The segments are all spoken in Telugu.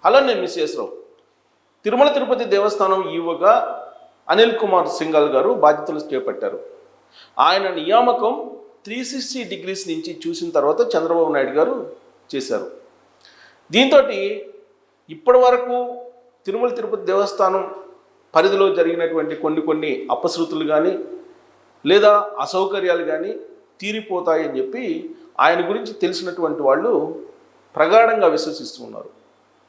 హలో, నేను మిస్ రావు. తిరుమల తిరుపతి దేవస్థానం ఈవోగా అనిల్ కుమార్ సింఘాల్ గారు బాధ్యతలు చేపట్టారు. ఆయన నియామకం 360 డిగ్రీస్ నుంచి చూసిన తర్వాత చంద్రబాబు నాయుడు గారు చేశారు. దీంతో ఇప్పటి వరకు తిరుమల తిరుపతి దేవస్థానం పరిధిలో జరిగినటువంటి కొన్ని అపశృతులు కానీ లేదా అసౌకర్యాలు కానీ తీరిపోతాయని చెప్పి ఆయన గురించి తెలిసినటువంటి వాళ్ళు ప్రగాఢంగా విశ్వసిస్తూ ఉన్నారు.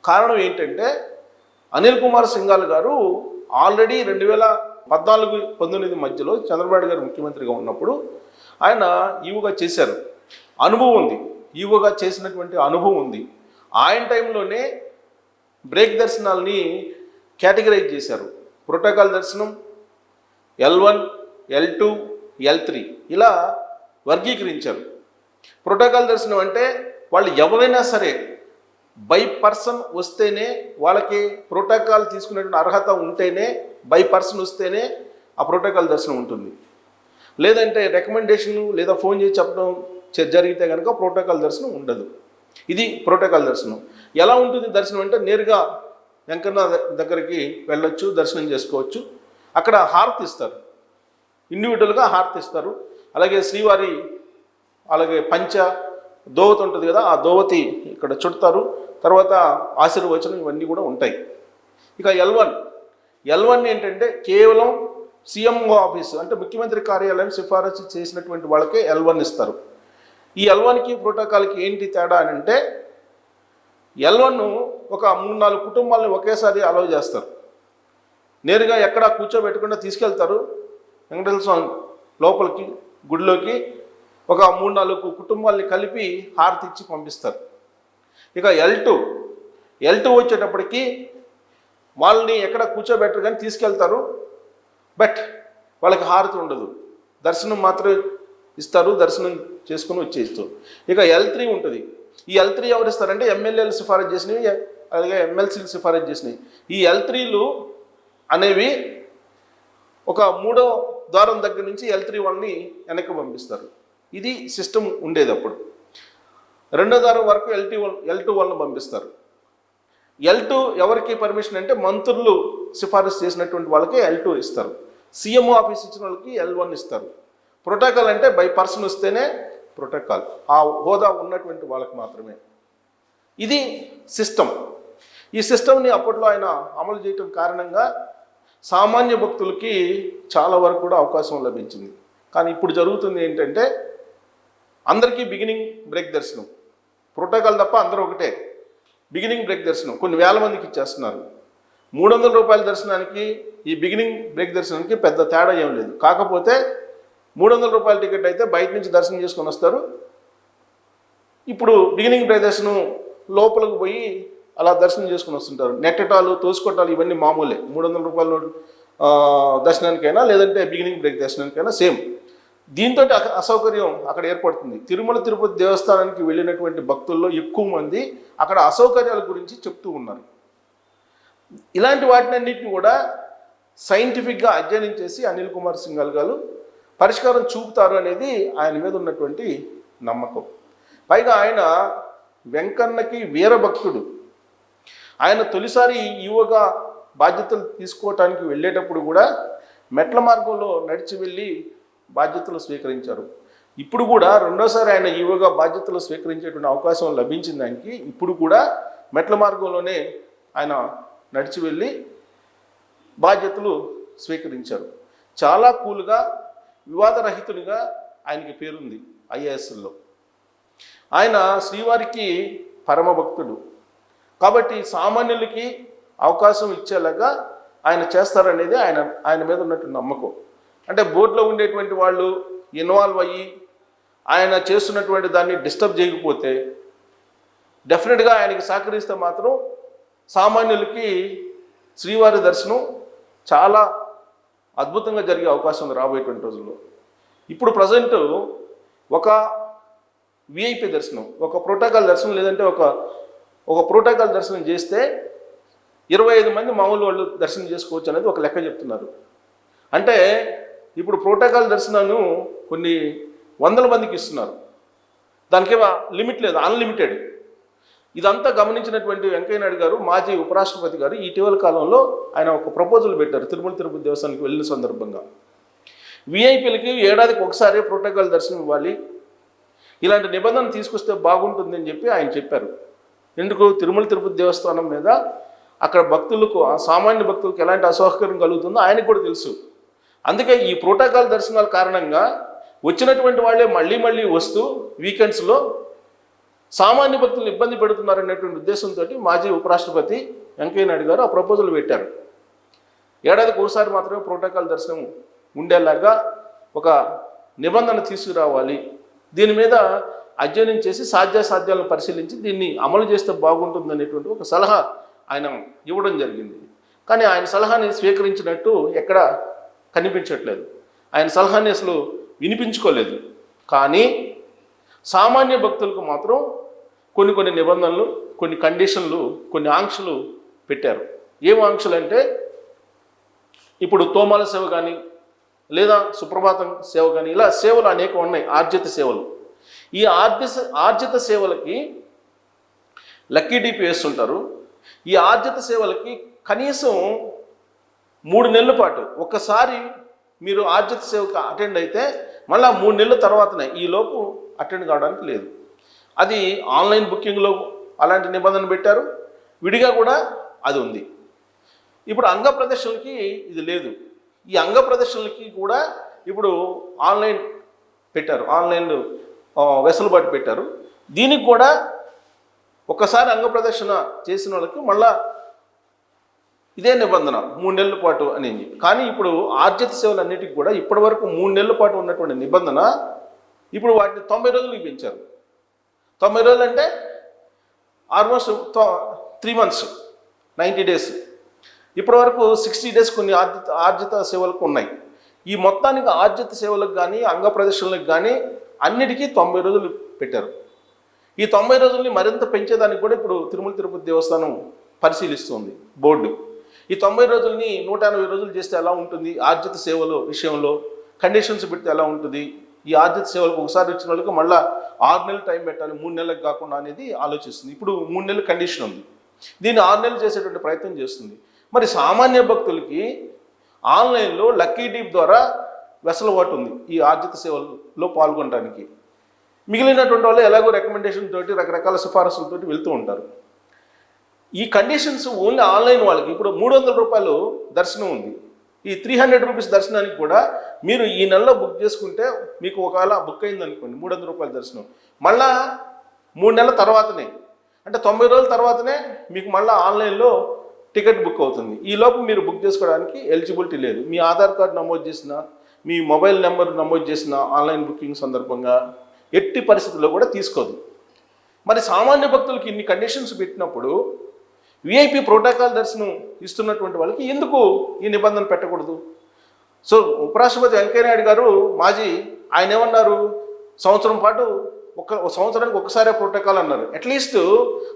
కారణం ఏంటంటే అనిల్ కుమార్ సింఘాల్ గారు ఆల్రెడీ 2014-19 మధ్యలో చంద్రబాబు గారు ముఖ్యమంత్రిగా ఉన్నప్పుడు ఆయన ఈవోగా చేశారు. అనుభవం ఉంది, ఈవోగా చేసినటువంటి అనుభవం ఉంది. ఆయన టైంలోనే బ్రేక్ దర్శనాల్ని కేటగరైజ్ చేశారు. ప్రోటోకాల్ దర్శనం L1, L2, L3 ఇలా వర్గీకరించారు. ప్రోటోకాల్ దర్శనం అంటే వాళ్ళు ఎవరైనా సరే బై పర్సన్ వస్తేనే, వాళ్ళకి ప్రోటోకాల్ తీసుకునేటువంటి అర్హత ఉంటేనే, బై పర్సన్ వస్తేనే ఆ ప్రోటోకాల్ దర్శనం ఉంటుంది. లేదంటే రికమెండేషన్ లేదా ఫోన్ చేసి చెప్పడం జరిగితే కనుక ప్రోటోకాల్ దర్శనం ఉండదు. ఇది ప్రోటోకాల్ దర్శనం. ఎలా ఉంటుంది దర్శనం అంటే నేరుగా వెంకన్న దగ్గరికి వెళ్ళొచ్చు, దర్శనం చేసుకోవచ్చు. అక్కడ హారతి ఇస్తారు, ఇండివిజువల్గా హారతి ఇస్తారు. అలాగే శ్రీవారి అలాగే పంచ దోవతి ఉంటుంది కదా, ఆ దోవతి ఇక్కడ చుడతారు. తర్వాత ఆశీర్వచనం ఇవన్నీ కూడా ఉంటాయి. ఇక L1 ఏంటంటే కేవలం సీఎంఓ ఆఫీసు అంటే ముఖ్యమంత్రి కార్యాలయం సిఫారసు చేసినటువంటి వాళ్ళకే L1 ఇస్తారు. ఈ L1కి ప్రోటోకాల్కి ఏంటి తేడా అని అంటే L1 ఒక 3-4 కుటుంబాలను ఒకేసారి అలౌ చేస్తారు. నేరుగా ఎక్కడ కూర్చోబెట్టకుండా తీసుకెళ్తారు వెంకటేశ్వర స్వామి లోపలికి గుడిలోకి. ఒక 3-4 కుటుంబాలని కలిపి హారతి ఇచ్చి పంపిస్తారు. ఇక L2 వచ్చేటప్పటికి వాళ్ళని ఎక్కడ కూర్చోబెట్టరు కానీ తీసుకెళ్తారు, బట్ వాళ్ళకి హారతి ఉండదు, దర్శనం మాత్రమే ఇస్తారు, దర్శనం చేసుకుని వచ్చేస్తారు. ఇక L3 ఉంటుంది. ఈ L3 ఎవరు ఇస్తారంటే ఎమ్మెల్యేలు సిఫారసు చేసినవి, అలాగే ఎమ్మెల్సీలు సిఫారసు చేసినవి. ఈ L3లు అనేవి ఒక 3వ ద్వారం దగ్గర నుంచి L3 వాళ్ళని వెనక్కి పంపిస్తారు. ఇది సిస్టమ్ ఉండేది అప్పుడు. 2వ ద్వారం వరకు L2 వాళ్ళని పంపిస్తారు. L2 ఎవరికి పర్మిషన్ అంటే మంత్రులు సిఫారసు చేసినటువంటి వాళ్ళకి L2 ఇస్తారు. సీఎంఓ ఆఫీస్ ఇచ్చిన వాళ్ళకి L1 ఇస్తారు. ప్రోటోకాల్ అంటే బై పర్సన్ వస్తేనే ప్రోటోకాల్, ఆ హోదా ఉన్నటువంటి వాళ్ళకి మాత్రమే. ఇది సిస్టమ్. ఈ సిస్టమ్ని అప్పట్లో ఆయన అమలు చేయటం కారణంగా సామాన్య భక్తులకి చాలా వరకు కూడా అవకాశం లభించింది. కానీ ఇప్పుడు జరుగుతుంది ఏంటంటే అందరికీ బిగినింగ్ బ్రేక్ దర్శనం, ప్రోటోకాల్ తప్ప అందరూ ఒకటే. బిగినింగ్ బ్రేక్ దర్శనం కొన్ని వేల మందికి ఇచ్చేస్తున్నారు. 300 రూపాయల దర్శనానికి ఈ బిగినింగ్ బ్రేక్ దర్శనానికి పెద్ద తేడా ఏం లేదు. కాకపోతే 300 రూపాయల టికెట్ అయితే బయట నుంచి దర్శనం చేసుకొని వస్తారు. ఇప్పుడు బిగినింగ్ బ్రేక్ దర్శనం లోపలికి పోయి అలా దర్శనం చేసుకుని వస్తుంటారు. నెట్టటాలు, తోసుకోటాలు ఇవన్నీ మామూలే. 300 రూపాయల దర్శనానికైనా లేదంటే బిగినింగ్ బ్రేక్ దర్శనానికైనా సేమ్. దీంతో అసౌకర్యం అక్కడ ఏర్పడుతుంది. తిరుమల తిరుపతి దేవస్థానానికి వెళ్ళినటువంటి భక్తుల్లో ఎక్కువ మంది అక్కడ అసౌకర్యాల గురించి చెప్తూ ఉన్నారు. ఇలాంటి వాటినన్నింటినీ కూడా సైంటిఫిక్గా అధ్యయనం చేసి అనిల్ కుమార్ సింఘాల్ గారు పరిష్కారం చూపుతారు అనేది ఆయన మీద ఉన్నటువంటి నమ్మకం. పైగా ఆయన వెంకన్నకి వీరభక్తుడు. ఆయన తొలిసారి ఈవోగా బాధ్యతలు తీసుకోవటానికి వెళ్ళేటప్పుడు కూడా మెట్ల మార్గంలో నడిచి వెళ్ళి బాధ్యతలు స్వీకరించారు. ఇప్పుడు కూడా రెండోసారి ఆయన ఈవోగా బాధ్యతలు స్వీకరించేటువంటి అవకాశం లభించిన దానికి ఇప్పుడు కూడా మెట్ల మార్గంలోనే ఆయన నడిచి వెళ్ళి బాధ్యతలు స్వీకరించారు. చాలా కూల్గా, వివాదరహితునిగా ఆయనకి పేరుంది ఐఏఎస్లో. ఆయన శ్రీవారికి పరమ భక్తుడు కాబట్టి సామాన్యులకి అవకాశం ఇచ్చేలాగా ఆయన చేస్తారనేది ఆయన మీద ఉన్నటువంటి నమ్మకం. అంటే బోర్డులో ఉండేటువంటి వాళ్ళు ఇన్వాల్వ్ అయ్యి ఆయన చేస్తున్నటువంటి దాన్ని డిస్టర్బ్ చేయకపోతే, డెఫినెట్గా ఆయనకి సహకరిస్తే మాత్రం సామాన్యులకి శ్రీవారి దర్శనం చాలా అద్భుతంగా జరిగే అవకాశం ఉంది రాబోయేటువంటి రోజుల్లో. ఇప్పుడు ప్రజెంట్ ఒక విఐపి దర్శనం, ఒక ప్రోటోకాల్ దర్శనం లేదంటే ఒక ప్రోటోకాల్ దర్శనం చేస్తే 25 మంది మామూలు వాళ్ళు దర్శనం చేసుకోవచ్చు అనేది ఒక లెక్క చెప్తున్నారు. అంటే ఇప్పుడు ప్రోటోకాల్ దర్శనాన్ని కొన్ని వందల మందికి ఇస్తున్నారు. దానికేమో లిమిట్ లేదు, అన్లిమిటెడ్. ఇదంతా గమనించినటువంటి వెంకయ్య నాయుడు గారు, మాజీ ఉపరాష్ట్రపతి గారు ఇటీవల కాలంలో ఆయన ఒక ప్రపోజల్ పెట్టారు తిరుమల తిరుపతి దేవస్థానానికి వెళ్ళిన సందర్భంగా. విఐపీలకి ఏడాదికి ఒకసారి ప్రోటోకాల్ దర్శనం ఇవ్వాలి, ఇలాంటి నిబంధన తీసుకొస్తే బాగుంటుందని చెప్పి ఆయన చెప్పారు. ఎందుకు? తిరుమల తిరుపతి దేవస్థానం మీద అక్కడ భక్తులకు, సామాన్య భక్తులకు ఎలాంటి అసౌకర్యం కలుగుతుందో ఆయనకు కూడా తెలుసు. అందుకే ఈ ప్రోటోకాల్ దర్శనాల కారణంగా వచ్చినటువంటి వాళ్ళే మళ్ళీ మళ్ళీ వస్తూ వీకెండ్స్లో సామాన్య భక్తులను ఇబ్బంది పెడుతున్నారనేటువంటి ఉద్దేశంతో మాజీ ఉపరాష్ట్రపతి వెంకయ్య నాయుడు గారు ఆ ప్రపోజల్ పెట్టారు. ఏడాదికి ఒకసారి మాత్రమే ప్రోటోకాల్ దర్శనం ఉండేలాగా ఒక నిబంధన తీసుకురావాలి, దీని మీద అధ్యయనం చేసి సాధ్యాసాధ్యాలను పరిశీలించి దీన్ని అమలు చేస్తే బాగుంటుంది అనేటువంటి ఒక సలహా ఆయన ఇవ్వడం జరిగింది. కానీ ఆయన సలహాని స్వీకరించినట్టు ఎక్కడ కనిపించట్లేదు. ఆయన సలహాని అసలు వినిపించుకోలేదు. కానీ సామాన్య భక్తులకు మాత్రం కొన్ని నిబంధనలు, కొన్ని కండిషన్లు, కొన్ని ఆంక్షలు పెట్టారు. ఏం ఆంక్షలు అంటే, ఇప్పుడు తోమాల సేవ కానీ లేదా సుప్రభాతం సేవ కానీ ఇలా సేవలు అనేకం ఉన్నాయి, ఆర్జిత సేవలు. ఈ ఆర్జిత సేవలకి లక్కీ డీపీ వేస్తుంటారు. ఈ ఆర్జిత సేవలకి కనీసం 3 నెలల పాటు, ఒక్కసారి మీరు ఆర్జిత సేవకు అటెండ్ అయితే మళ్ళీ 3 నెలల తర్వాతనే, ఈ లోపు అటెండ్ కావడానికి లేదు. అది ఆన్లైన్ బుకింగ్లో అలాంటి నిబంధన పెట్టారు, విడిగా కూడా అది ఉంది. ఇప్పుడు అంగ ప్రదర్శనలకి ఇది లేదు. ఈ అంగ ప్రదర్శనలకి కూడా ఇప్పుడు ఆన్లైన్ పెట్టారు, ఆన్లైన్ వెసులుబాటు పెట్టారు. దీనికి కూడా ఒక్కసారి అంగ ప్రదర్శన చేసిన వాళ్ళకి మళ్ళా ఇదే నిబంధన 3 నెలల పాటు అనేది. కానీ ఇప్పుడు ఆర్జిత సేవలన్నిటికీ కూడా ఇప్పటి వరకు 3 నెలల పాటు ఉన్నటువంటి నిబంధన ఇప్పుడు వాటిని 90 రోజులకి పెంచారు. 90 రోజులు అంటే ఆల్మోస్ట్ 3 months, 90 days. ఇప్పటి వరకు 60 days కొన్ని ఆర్జిత సేవలకు ఉన్నాయి. ఈ మొత్తానికి ఆర్జిత సేవలకు కానీ అంగ ప్రదర్శనలకు కానీ అన్నిటికీ 90 రోజులు పెట్టారు. ఈ 90 రోజుల్ని మరింత పెంచేదానికి కూడా ఇప్పుడు తిరుమల తిరుపతి దేవస్థానం పరిశీలిస్తుంది బోర్డు. ఈ 90 రోజుల్ని 180 రోజులు చేస్తే ఎలా ఉంటుంది, ఆర్జిత సేవల విషయంలో కండిషన్స్ పెడితే ఎలా ఉంటుంది, ఈ ఆర్జిత సేవలకు ఒకసారి వచ్చిన వాళ్ళకి మళ్ళీ 6 నెలలు టైం పెట్టాలి, 3 నెలలకు కాకుండా అనేది ఆలోచిస్తుంది. ఇప్పుడు 3 నెలల కండిషన్ ఉంది, దీన్ని 6 నెలలు చేసేటువంటి ప్రయత్నం చేస్తుంది. మరి సామాన్య భక్తులకి ఆన్లైన్లో లక్కీ డీప్ ద్వారా వెసులుబాటు ఉంది ఈ ఆర్జిత సేవల్లో పాల్గొనడానికి. మిగిలినటువంటి వాళ్ళు ఎలాగో రికమెండేషన్ తోటి, రకరకాల సిఫారసులతోటి వెళ్తూ ఉంటారు. ఈ కండిషన్స్ ఓన్లీ ఆన్లైన్ వాళ్ళకి. ఇప్పుడు 300 రూపాయలు దర్శనం ఉంది. ఈ 300 రూపీస్ దర్శనానికి కూడా మీరు ఈ నెలలో బుక్ చేసుకుంటే, మీకు ఒకవేళ బుక్ అయింది అనుకోండి 300 రూపాయల దర్శనం, మళ్ళా 3 నెలల తర్వాతనే, అంటే 90 రోజుల తర్వాతనే మీకు మళ్ళీ ఆన్లైన్లో టికెట్ బుక్ అవుతుంది. ఈ లోపు మీరు బుక్ చేసుకోవడానికి ఎలిజిబిలిటీ లేదు. మీ ఆధార్ కార్డు నమోదు చేసిన, మీ మొబైల్ నెంబర్ నమోదు చేసిన ఆన్లైన్ బుకింగ్ సందర్భంగా ఎట్టి పరిస్థితుల్లో కూడా తీసుకోదు. మరి సామాన్య భక్తులకి ఇన్ని కండిషన్స్ పెట్టినప్పుడు విఐపి ప్రోటోకాల్ దర్శనం ఇస్తున్నటువంటి వాళ్ళకి ఎందుకు ఈ నిబంధన పెట్టకూడదు? సో ఉపరాష్ట్రపతి వెంకయ్య నాయుడు గారు మాజీ, ఆయన ఏమన్నారు, సంవత్సరం పాటు సంవత్సరానికి ఒకసారే ప్రోటోకాల్ అన్నారు. అట్లీస్ట్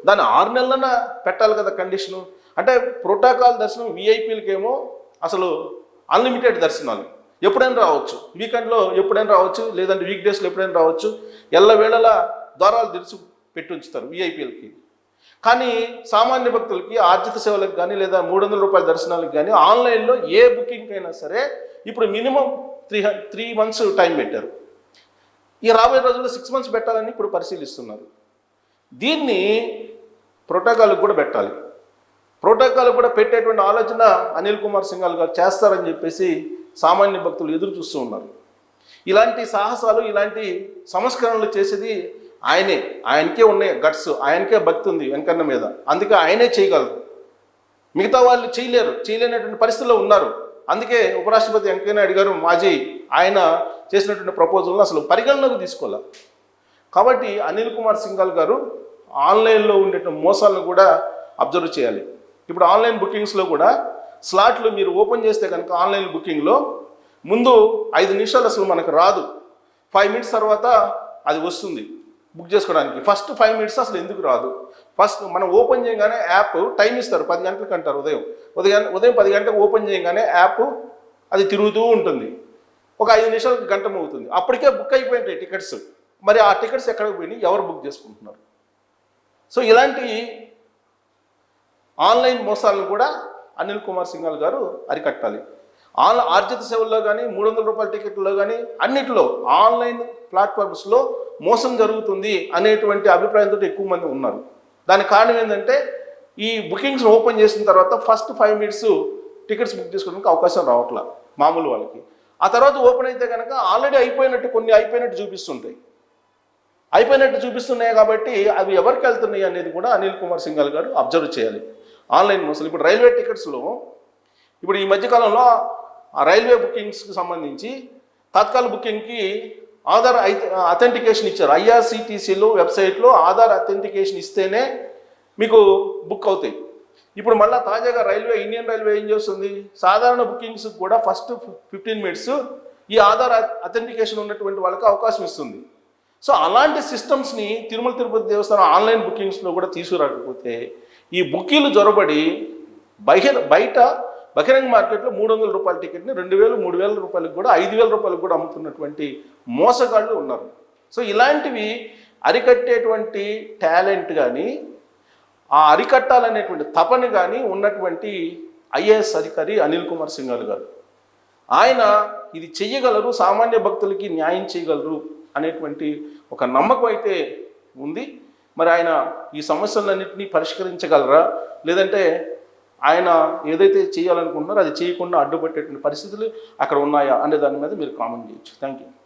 దాన్ని 6 నెలలన పెట్టాలి కదా కండిషను. అంటే ప్రోటోకాల్ దర్శనం విఐపీలకేమో అసలు అన్లిమిటెడ్ దర్శనాలు, ఎప్పుడైనా రావచ్చు, వీకెండ్లో ఎప్పుడైనా రావచ్చు, లేదంటే వీక్ డేస్లో ఎప్పుడైనా రావచ్చు, ఎల్లవేళలా ద్వారాలు తెరిచి పెట్టి ఉంచుతారు విఐపీలకి. కానీ సామాన్య భక్తులకి ఆర్జిత సేవలకు కానీ లేదా 300 రూపాయల దర్శనాలకు కానీ ఆన్లైన్లో ఏ బుకింగ్ అయినా సరే ఇప్పుడు మినిమం 3 months టైం పెట్టారు. ఈ రాబోయే రోజుల్లో 6 months పెట్టాలని ఇప్పుడు పరిశీలిస్తున్నారు. దీన్ని ప్రోటోకాల్కి కూడా పెట్టాలి. ప్రోటోకాల్ కూడా పెట్టేటువంటి ఆలోచన అనిల్ కుమార్ సింఘాల్ గారు చేస్తారని చెప్పేసి సామాన్య భక్తులు ఎదురు చూస్తూ ఉన్నారు. ఇలాంటి సాహసాలు, ఇలాంటి సంస్కరణలు చేసేది ఆయనే, ఆయనకే ఉన్నాయి గట్స్, ఆయనకే భక్తి ఉంది వెంకన్న మీద, అందుకే ఆయనే చేయగలరు. మిగతా వాళ్ళు చేయలేనటువంటి పరిస్థితుల్లో ఉన్నారు. అందుకే ఉపరాష్ట్రపతి వెంకయ్య నాయుడు గారు మాజీ, ఆయన చేసినటువంటి ప్రపోజల్ను అసలు పరిగణలోకి తీసుకోవాలి. కాబట్టి అనిల్ కుమార్ సింఘాల్ గారు ఆన్లైన్లో ఉండేటువంటి మోసాలను కూడా అబ్జర్వ్ చేయాలి. ఇప్పుడు ఆన్లైన్ బుకింగ్స్లో కూడా స్లాట్లు మీరు ఓపెన్ చేస్తే కనుక ఆన్లైన్ బుకింగ్లో ముందు 5 నిమిషాలు అసలు మనకు రాదు, 5 minutes తర్వాత అది వస్తుంది బుక్ చేసుకోవడానికి. ఫస్ట్ 5 minutes అసలు ఎందుకు రాదు? ఫస్ట్ మనం ఓపెన్ చేయగానే యాప్ టైం ఇస్తారు, 10 గంటలకు అంటారు. ఉదయం 10 గంటలకు ఓపెన్ చేయగానే యాప్ అది తిరుగుతూ ఉంటుంది. ఒక 5 నిమిషాలకు గంట అవుతుంది, అప్పటికే బుక్ అయిపోయింటాయి టికెట్స్. మరి ఆ టికెట్స్ ఎక్కడికి పోయినాయి, ఎవరు బుక్ చేసుకుంటున్నారు? సో ఇలాంటి ఆన్లైన్ మోసాలను కూడా అనిల్ కుమార్ సింఘాల్ గారు అరికట్టాలి. ఆర్జిత సేవల్లో కానీ, 300 రూపాయల టికెట్లో కానీ, అన్నిటిలో ఆన్లైన్ ప్లాట్ఫామ్స్లో మోసం జరుగుతుంది అనేటువంటి అభిప్రాయంతో ఎక్కువ మంది ఉన్నారు. దానికి కారణం ఏంటంటే ఈ బుకింగ్స్ ఓపెన్ చేసిన తర్వాత ఫస్ట్ 5 మినిట్స్ టికెట్స్ బుక్ చేసుకోవడానికి అవకాశం రావట్లా మామూలు వాళ్ళకి. ఆ తర్వాత ఓపెన్ అయితే కనుక ఆల్రెడీ కొన్ని అయిపోయినట్టు చూపిస్తున్నాయి కాబట్టి అవి ఎవరికి వెళ్తున్నాయి అనేది కూడా అనిల్ కుమార్ సింఘాల్ గారు అబ్జర్వ్ చేయాలి. ఆన్లైన్ మోసాలు ఇప్పుడు రైల్వే టికెట్స్లో ఇప్పుడు ఈ మధ్యకాలంలో ఆ రైల్వే బుకింగ్స్కి సంబంధించి తత్కాల్ బుకింగ్కి ఆధార్ అథెంటికేషన్ ఇచ్చారు. ఐఆర్సిటీసీలో వెబ్సైట్లో ఆధార్ అథెంటికేషన్ ఇస్తేనే మీకు బుక్ అవుతాయి. ఇప్పుడు మళ్ళీ తాజాగా ఇండియన్ రైల్వే ఏం చేస్తుంది, సాధారణ బుకింగ్స్ కూడా ఫస్ట్ 15 మినిట్స్ ఈ ఆధార్ అథెంటికేషన్ ఉన్నటువంటి వాళ్ళకి అవకాశం ఇస్తుంది. సో అలాంటి సిస్టమ్స్ని తిరుమల తిరుపతి దేవస్థానం ఆన్లైన్ బుకింగ్స్లో కూడా తీసుకురాకపోతే ఈ బుకీలు జొరబడి బయట బహిరంగ మార్కెట్లో 300 రూపాయల టికెట్ని 2000, 3000 రూపాయలకు కూడా 5000 రూపాయలకు కూడా అమ్ముతున్నటువంటి మోసగాళ్ళు ఉన్నారు. సో ఇలాంటివి అరికట్టేటువంటి టాలెంట్ కానీ, ఆ అరికట్టాలనేటువంటి తపన కానీ ఉన్నటువంటి ఐఏఎస్ అధికారి అనిల్ కుమార్ సింఘాల్ గారు. ఆయన ఇది చెయ్యగలరు, సామాన్య భక్తులకి న్యాయం చేయగలరు అనేటువంటి ఒక నమ్మకం అయితే ఉంది. మరి ఆయన ఈ సమస్యలన్నింటినీ పరిష్కరించగలరా, లేదంటే ఆయన ఏదైతే చేయాలనుకుంటున్నారో అది చేయకుండా అడ్డుపట్టేటువంటి పరిస్థితులు అక్కడ ఉన్నాయా అనే దాని మీద మీరు కామెంట్ చేయొచ్చు. Thank you.